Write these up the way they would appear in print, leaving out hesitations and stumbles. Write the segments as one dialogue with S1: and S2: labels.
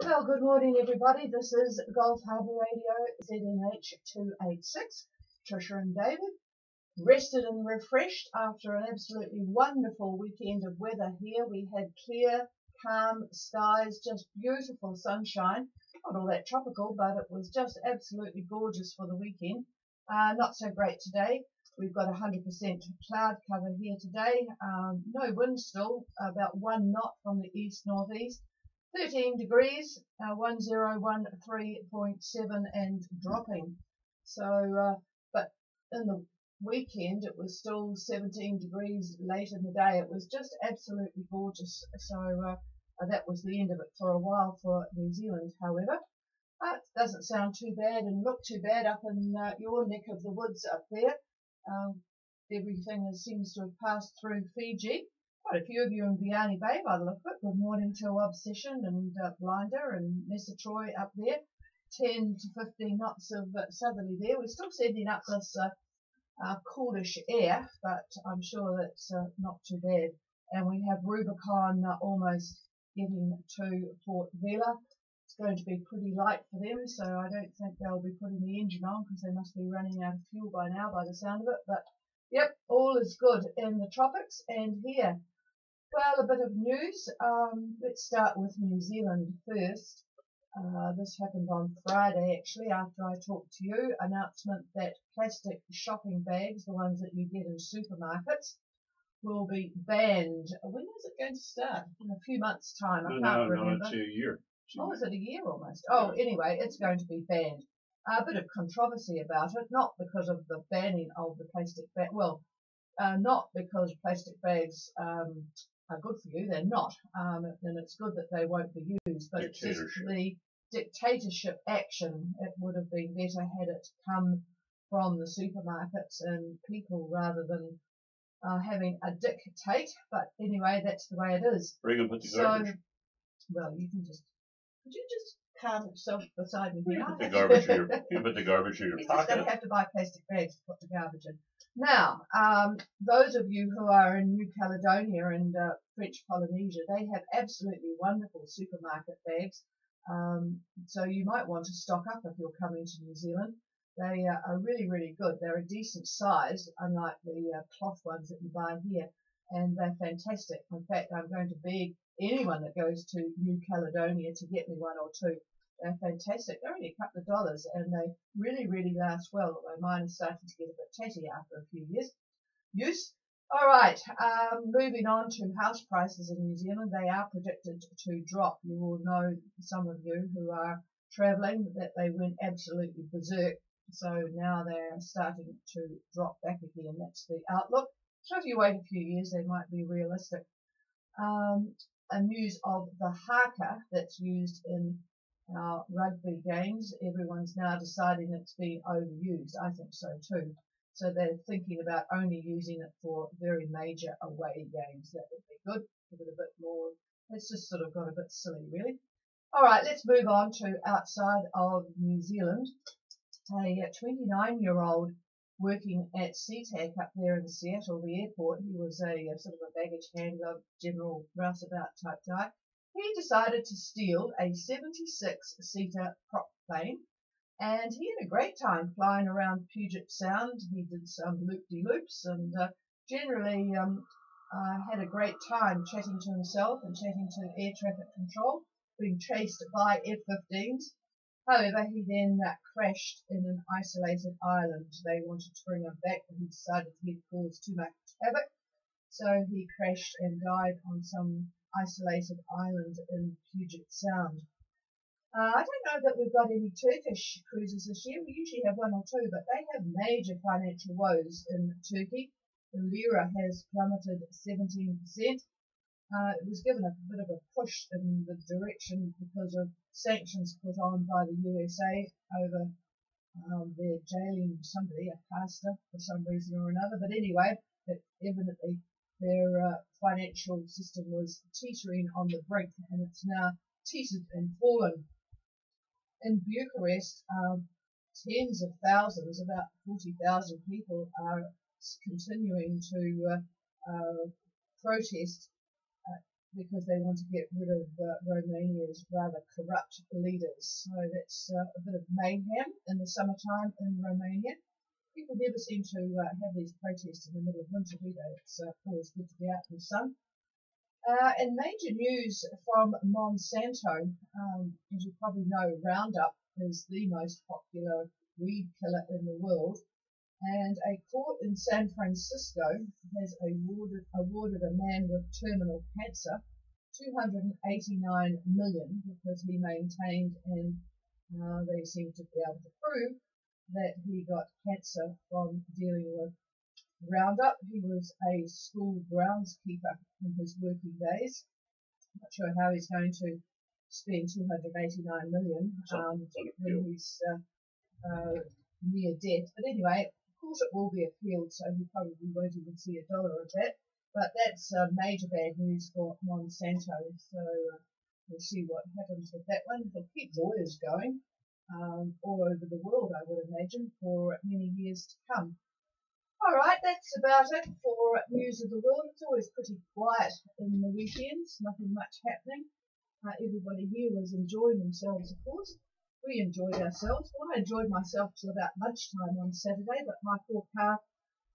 S1: Well, good morning, everybody. This is Gulf Harbour Radio, ZNH 286. Tricia and David, rested and refreshed after an absolutely wonderful weekend of weather here. We had clear, calm skies, just beautiful sunshine. Not all that tropical, but it was just absolutely gorgeous for the weekend. Not so great today. We've got 100% cloud cover here today. No wind still, about 1 knot from the east-northeast. 13 degrees, 1013.7 and dropping. So, but in the weekend it was still 17 degrees late in the day. It was just absolutely gorgeous. So that was the end of it for a while for New Zealand, however. It doesn't sound too bad and look too bad up in your neck of the woods up there. Everything seems to have passed through Fiji. Quite a few of you in Vianney Bay by the look of it. Good morning to Obsession and Blinder and Nessa Troy up there. 10 to 15 knots of southerly there. We're still sending up this coolish air, but I'm sure that's not too bad. And we have Rubicon almost getting to Port Vila. It's going to be pretty light for them, so I don't think they'll be putting the engine on because they must be running out of fuel by now by the sound of it. But yep, all is good in the tropics and here. Well, a bit of news. Let's start with New Zealand first. This happened on Friday, actually, after I talked to you. Announcement that plastic shopping bags, the ones that you get in supermarkets, will be banned. When is it going to start? In a few months' time. I can't remember.
S2: No, it's a year.
S1: Oh, is it a year almost? Oh, anyway, it's going to be banned. A bit of controversy about it, not because of the banning of the plastic bag. Well, not because plastic bags are good for you. They're not, and it's good that they won't be used. But it's just the dictatorship action. It would have been better had it come from the supermarkets and people rather than having a dictate. But anyway, that's the way it is.
S2: Bring and put the garbage.
S1: So, well, you can just. Could you just calm yourself beside me?
S2: Put the garbage in your, you put the garbage in your
S1: You're
S2: pocket.
S1: just going to have to buy plastic bags to put the garbage in. Now, those of you who are in New Caledonia and French Polynesia, they have absolutely wonderful supermarket bags. So you might want to stock up if you're coming to New Zealand. They are really, really good. They're a decent size, unlike the cloth ones that you buy here, and they're fantastic. In fact, I'm going to beg anyone that goes to New Caledonia to get me one or two. They're fantastic. They're only a couple of dollars and they really, really last well, although mine is starting to get a bit tatty after a few years. Use. All right, moving on to house prices in New Zealand. They are predicted to drop. You will know, some of you who are travelling, that they went absolutely berserk. So now they're starting to drop back again. That's the outlook. So if you wait a few years, they might be realistic. A news of the haka that's used in our rugby games. Everyone's now deciding it's being overused. I think so too. So they're thinking about only using it for very major away games. That would be good. Give it a bit more. It's just sort of got a bit silly, really. All right, let's move on to outside of New Zealand. A 29-year-old working at SeaTac up there in Seattle, the airport. He was a sort of a baggage handler, general rouseabout type guy. He decided to steal a 76-seater prop plane, and he had a great time flying around Puget Sound. He did some loop-de-loops and generally had a great time chatting to himself and chatting to air traffic control, being chased by F-15s. However, he then crashed in an isolated island. They wanted to bring him back, but he decided he'd caused too much havoc. So he crashed and died on some isolated island in Puget Sound. I don't know that we've got any Turkish cruises this year. We usually have one or two, but they have major financial woes in Turkey. The lira has plummeted 17%. It was given a bit of a push in the direction because of sanctions put on by the USA over their jailing somebody, a pastor, for some reason or another. But anyway, evidently their financial system was teetering on the brink, and it's now teetered and fallen. In Bucharest, tens of thousands, about 40,000 people, are continuing to protest because they want to get rid of Romania's rather corrupt leaders. So that's a bit of mayhem in the summertime in Romania. People never seem to have these protests in the middle of winter, do they? It's always good to be out in the sun. And major news from Monsanto. As you probably know, Roundup is the most popular weed killer in the world. And a court in San Francisco has awarded a man with terminal cancer $289 million because he maintained, and they seem to be able to prove, that he got cancer from dealing with Roundup. He was a school groundskeeper in his working days. Not sure how he's going to spend $289 million when he's near death. But anyway, of course it will be appealed, so he probably won't even see $1 of that. But that's major bad news for Monsanto. So we'll see what happens with that one. It'll keep lawyers going all over the world, I would imagine, for many years to come. All right, that's about it for news of the world. It's always pretty quiet in the weekends, nothing much happening. Everybody here was enjoying themselves, of course. We enjoyed ourselves. Well, I enjoyed myself till about lunchtime on Saturday, but my poor car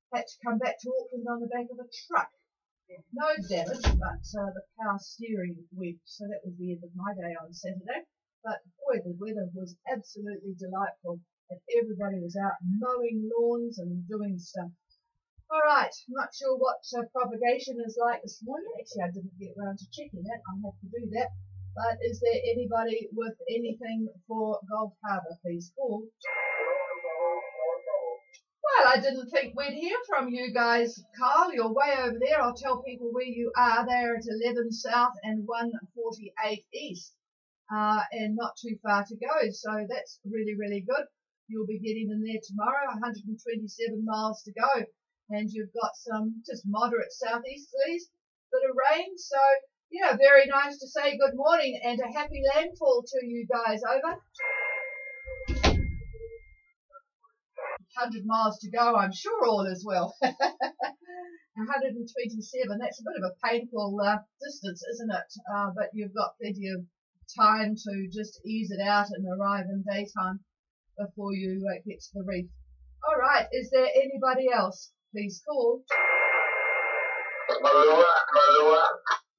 S1: had to come back to Auckland on the back of a truck. No damage, but the power steering went, so that was the end of my day on Saturday. But boy, the weather was absolutely delightful, and everybody was out mowing lawns and doing stuff. All right, I'm not sure what propagation is like this morning. Actually, I didn't get around to checking that. I'll have to do that. But is there anybody with anything for Gulf Harbour, please call? Well, I didn't think we'd hear from you guys, Carl. You're way over there. I'll tell people where you are. They're at 11 South and 148 East, and not too far to go. So that's really, really good. You'll be getting in there tomorrow, 127 miles to go. And you've got some just moderate southeasterlies, bit of rain. So, yeah, very nice to say good morning and a happy landfall to you guys. Over. 100 miles to go, I'm sure all is well. 127, that's a bit of a painful distance, isn't it? But you've got plenty of time to just ease it out and arrive in daytime before you get to the reef. All right, is there anybody else? Please call.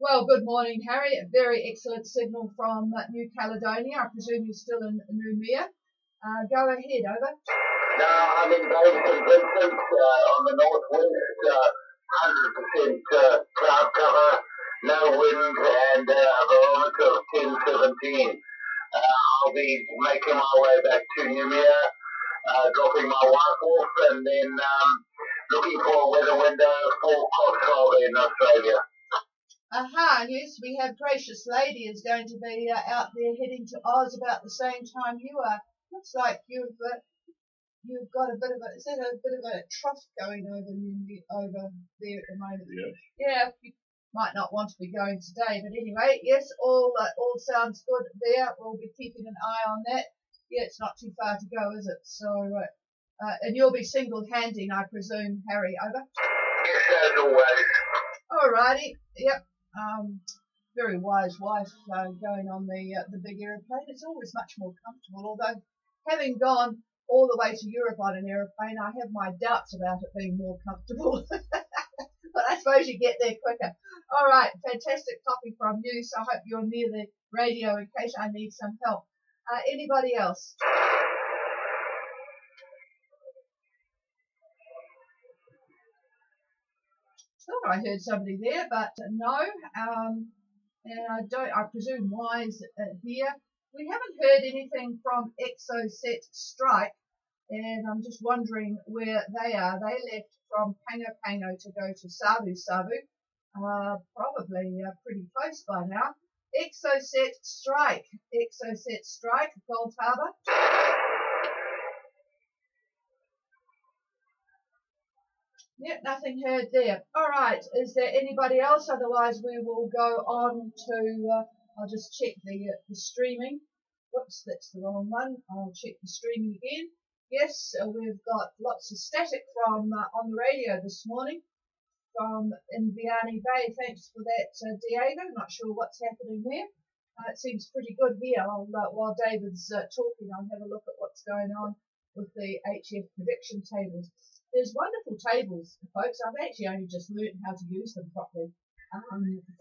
S1: Well, good morning, Harry. A very excellent signal from New Caledonia. I presume you're still in Noumea. Go ahead, over.
S3: No, I'm in Bay St. Vincent on the northwest, 100% cloud cover, no wind, and a barometer of 10-17. I'll be making my way back to Noumea, dropping my wife off, and then looking for a weather window for Cox Harbour in Australia.
S1: Aha, yes, we have Gracious Lady is going to be out there heading to Oz about the same time you are. Looks like you've got a bit of a trough going over there at the moment.
S2: Yes.
S1: Yeah, you might not want to be going today, but anyway, yes, all sounds good there. We'll be keeping an eye on that. Yeah, it's not too far to go, is it? So, and you'll be single-handing, I presume, Harry, over?
S3: Yes, as always.
S1: Alrighty, yep. Very wise wife going on the big aeroplane. It's always much more comfortable, although having gone all the way to Europe on an aeroplane, I have my doubts about it being more comfortable. But I suppose you get there quicker. All right, fantastic copy from you, so I hope you're near the radio in case I need some help. Anybody else? Thought I heard somebody there, but no. And I presume Wise here. We haven't heard anything from Exocet Strike, and I'm just wondering where they are. They left from Pango Pango to go to Savu Savu, probably pretty close by now. Exocet Strike, Gulf Harbour. Yep, nothing heard there. All right, is there anybody else? Otherwise, we will go on to, I'll just check the streaming. Whoops, that's the wrong one. I'll check the streaming again. Yes, we've got lots of static from on the radio this morning. from Inviani Bay. Thanks for that, Diego. Not sure what's happening there. It seems pretty good here. While David's talking, I'll have a look at what's going on with the HF prediction tables. There's wonderful tables, folks. I've actually only just learned how to use them properly.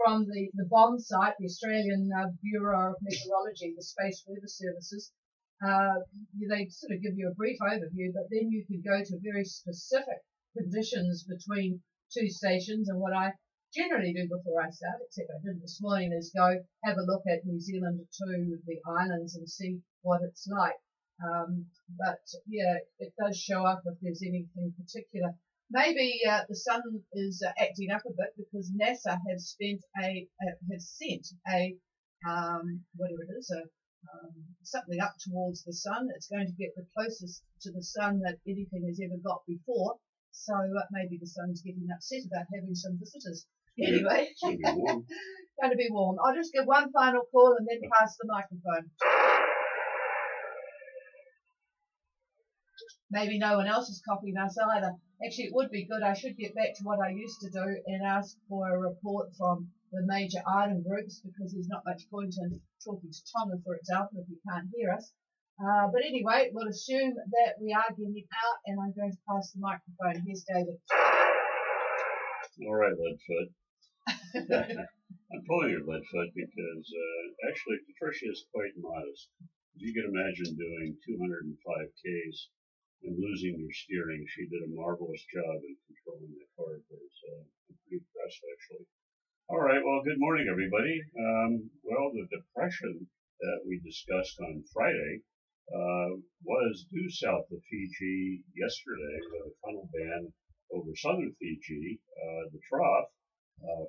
S1: From the BOM site, the Australian Bureau of Meteorology, the Space Weather Services. They sort of give you a brief overview, but then you can go to very specific conditions between two stations. And what I generally do before I start, except I didn't this morning, is go have a look at New Zealand to the islands and see what it's like. But yeah, it does show up if there's anything particular. Maybe the sun is acting up a bit because NASA has sent a whatever it is, something up towards the sun. It's going to get the closest to the sun that anything has ever got before. So maybe the sun's getting upset about having some visitors. Anyway,
S2: It's gonna be warm.
S1: going to be warm. I'll just give one final call and then pass the microphone. Maybe no one else is copying us either. Actually, it would be good. I should get back to what I used to do and ask for a report from the major island groups, because there's not much point in talking to Tonga, for example, if you can't hear us. But anyway, we'll assume that we are getting out, and I'm going to pass the microphone. Here's David.
S2: All right, Leadfoot. I'm pulling your Leadfoot because actually Patricia is quite modest. If you can imagine doing 205 Ks and losing your steering, she did a marvelous job in controlling the car. I'm pretty impressed, actually. All right, well, good morning, everybody. Well, the depression that we discussed on Friday was due south of Fiji yesterday with a frontal band over southern Fiji. The trough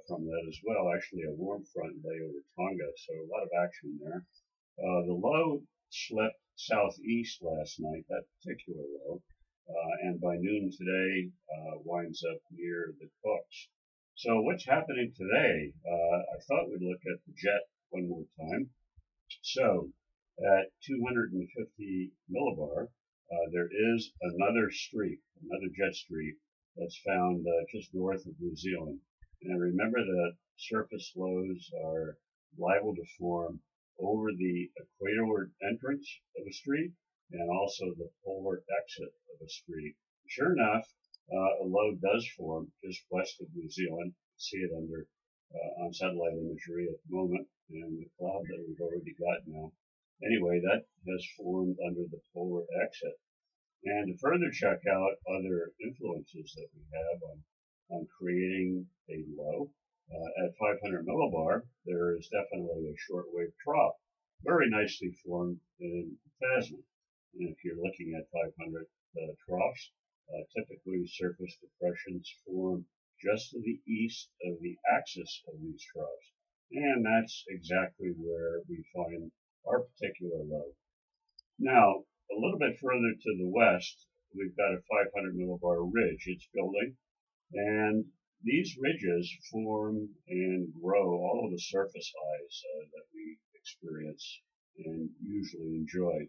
S2: from that as well, actually a warm front lay over Tonga, so a lot of action there. The low slept southeast last night, that particular low, and by noon today winds up near the Cooks. So what's happening today? I thought we'd look at the jet one more time. So at 250 millibar, there is another streak, another jet streak that's found just north of New Zealand. And remember that surface lows are liable to form over the equator entrance of a streak and also the polar exit of a streak. Sure enough, a low does form just west of New Zealand. See it under on satellite imagery at the moment, and the cloud that we've already got now. Anyway, that has formed under the polar exit. And to further check out other influences that we have on creating a low, at 500 millibar, there is definitely a shortwave trough, very nicely formed in Tasman. And if you're looking at 500 troughs, typically surface depressions form just to the east of the axis of these troughs. And that's exactly where we find our particular low. Now, a little bit further to the west, we've got a 500 millibar ridge. It's building, and these ridges form and grow all of the surface highs that we experience and usually enjoy.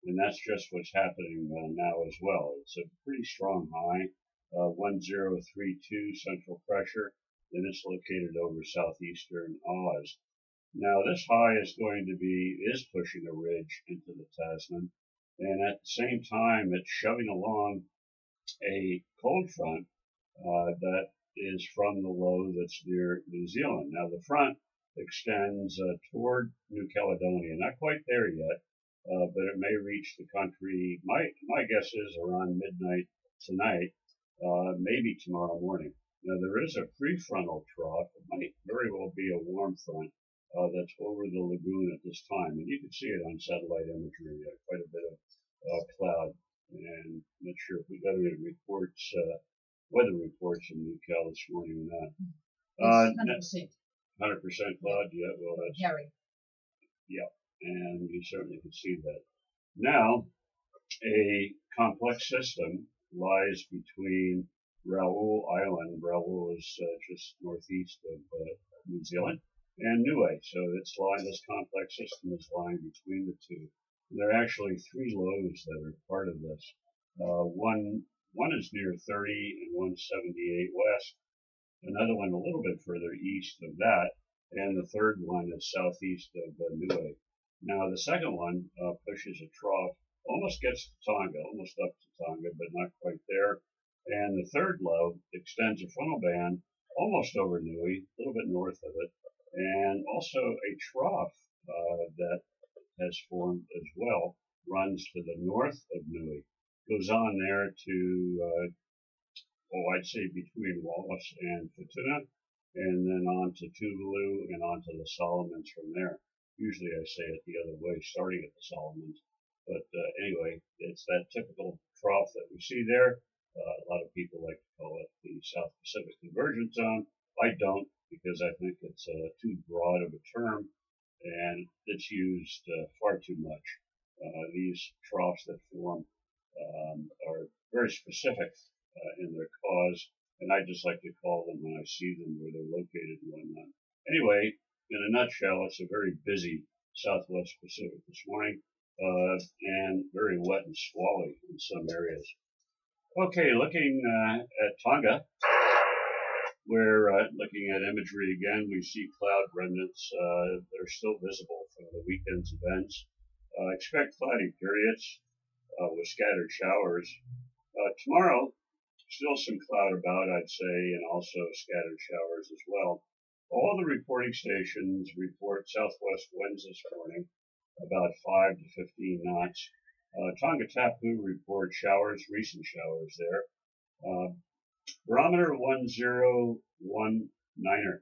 S2: And that's just what's happening now as well. It's a pretty strong high, 1032 central pressure, and it's located over southeastern Oz. Now this high is pushing a ridge into the Tasman, and at the same time it's shoving along a cold front that is from the low that's near New Zealand. Now the front extends toward New Caledonia, not quite there yet, but it may reach the country. My guess is around midnight tonight, maybe tomorrow morning. Now there is a prefrontal trough. It might very well be a warm front that's over the lagoon at this time, and you can see it on satellite imagery. Quite a bit of cloud, and I'm not sure if we got any reports, weather reports in New Cal this morning or not.
S1: 100%.
S2: 100% cloud. Yeah, well that's
S1: Harry.
S2: yeah, and you certainly can see that. Now, a complex system lies between Raoul Island. Raoul is just northeast of New Zealand, and Niue. So this complex system is lying between the two. And there are actually three lows that are part of this. One is near 30 and 178 west, another one a little bit further east of that, and the third one is southeast of Niue. Now the second one pushes a trough, almost gets to Tonga, almost up to Tonga, but not quite there. And the third low extends a frontal band almost over Niue, a little bit north of it, and also a trough that has formed as well, runs to the north of Niue, goes on there to I'd say between Wallis and Futuna, and then on to Tuvalu and on to the Solomons from there. Usually I say it the other way, starting at the Solomons. But anyway, it's that typical trough that we see there. A lot of people like to call it the South Pacific Convergence Zone. I don't, because I think it's too broad of a term, and it's used far too much. These troughs that form are very specific in their cause, and I just like to call them when I see them where they're located and whatnot. Anyway, in a nutshell, it's a very busy Southwest Pacific this morning, and very wet and squally in some areas. Okay, looking at Tonga, we're looking at imagery again. We see cloud remnants that are still visible from the weekend's events. Expect cloudy periods with scattered showers. Tomorrow, still some cloud about, I'd say, and also scattered showers as well. All the reporting stations report southwest winds this morning, about 5 to 15 knots. Tonga Tapu report showers, recent showers there. Barometer 1019er.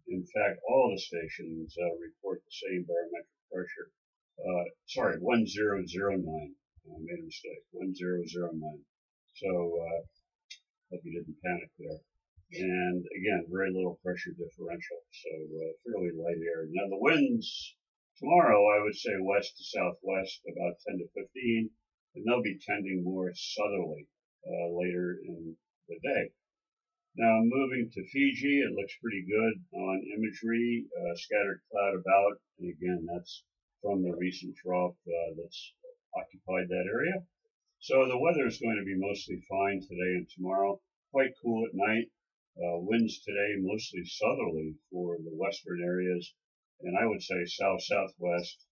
S2: In fact, all the stations report the same barometric pressure. 1009. I made a mistake. 1009. So, hope you didn't panic there. And again, very little pressure differential, so fairly light air. Now the winds tomorrow, I would say west to southwest, about 10 to 15, and they'll be tending more southerly later in the day. Now moving to Fiji, it looks pretty good on imagery, scattered cloud about, and again, that's from the recent trough that's occupied that area. So the weather is going to be mostly fine today and tomorrow, quite cool at night. Winds today mostly southerly for the western areas, and I would say south-southwest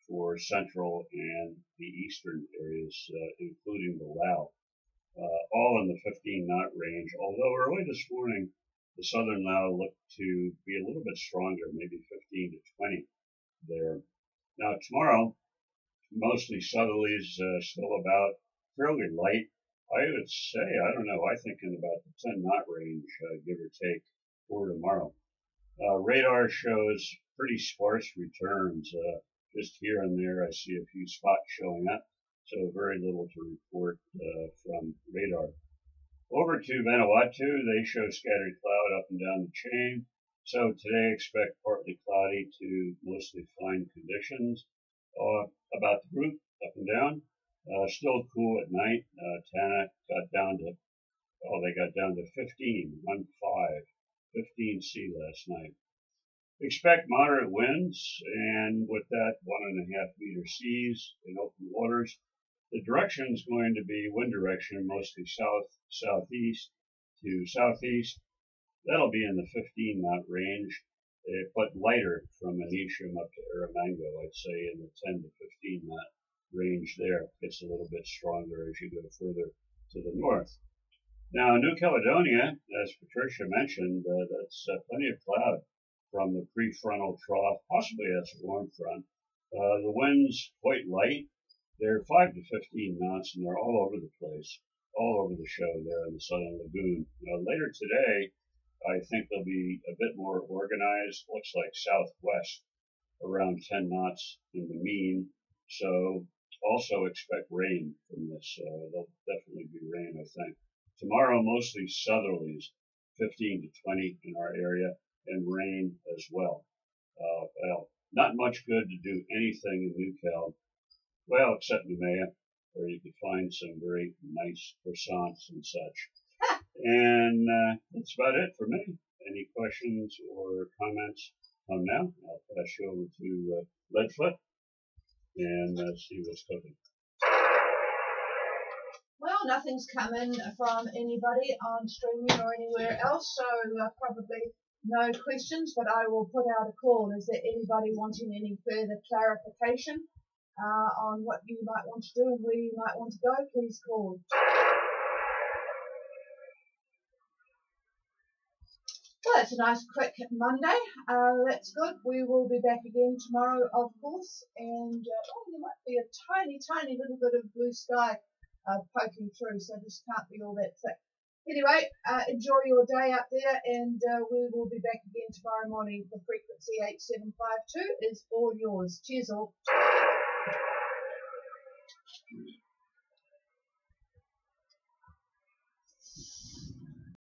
S2: for central and the eastern areas, including the Lao. All in the 15-knot range, although early this morning the southern Lao looked to be a little bit stronger, maybe 15 to 20 there. Now tomorrow, mostly southerlies, still about fairly light. I would say, I don't know, I think in about the 10-knot range, give or take, for tomorrow. Radar shows pretty sparse returns. Just here and there, I see a few spots showing up, so very little to report from radar. Over to Vanuatu, they show scattered cloud up and down the chain. So today, expect partly cloudy to mostly fine conditions. About the group, up and down. Still cool at night. Tanna got down to, they got down to 15 C last night. Expect moderate winds, and with that 1.5 meter seas in open waters. The direction is going to be wind direction, mostly southeast to southeast. That'll be in the 15-knot range, but lighter from Anisham up to Erromango, I'd say in the 10 to 15-knot range there. Gets a little bit stronger as you go further to the north. Now, New Caledonia, as Patricia mentioned, that's plenty of cloud from the prefrontal trough, possibly that's a warm front. The wind's quite light. They're 5 to 15 knots, and they're all over the place, all over the show there in the Southern Lagoon. Now, later today, I think they'll be a bit more organized. Looks like southwest, around 10 knots in the mean. So also expect rain from this. There'll definitely be rain, I think. Tomorrow, mostly southerlies, 15 to 20 in our area, and rain as well. Well, not much good to do anything in New Cal. Well, except Noumea, where you could find some very nice croissants and such. And that's about it for me. Any questions or comments now? I'll pass you over to Leadfoot and see what's cooking.
S1: Well, nothing's come in from anybody on streaming or anywhere else, so probably no questions, but I will put out a call. Is there anybody wanting any further clarification on what you might want to do and where you might want to go? Please call. Well, it's a nice quick Monday. That's good. We will be back again tomorrow, of course, and there might be a tiny little bit of blue sky poking through, so this can't be all that thick. Anyway, enjoy your day up there, and we will be back again tomorrow morning. The frequency 8752 is all yours. Cheers all.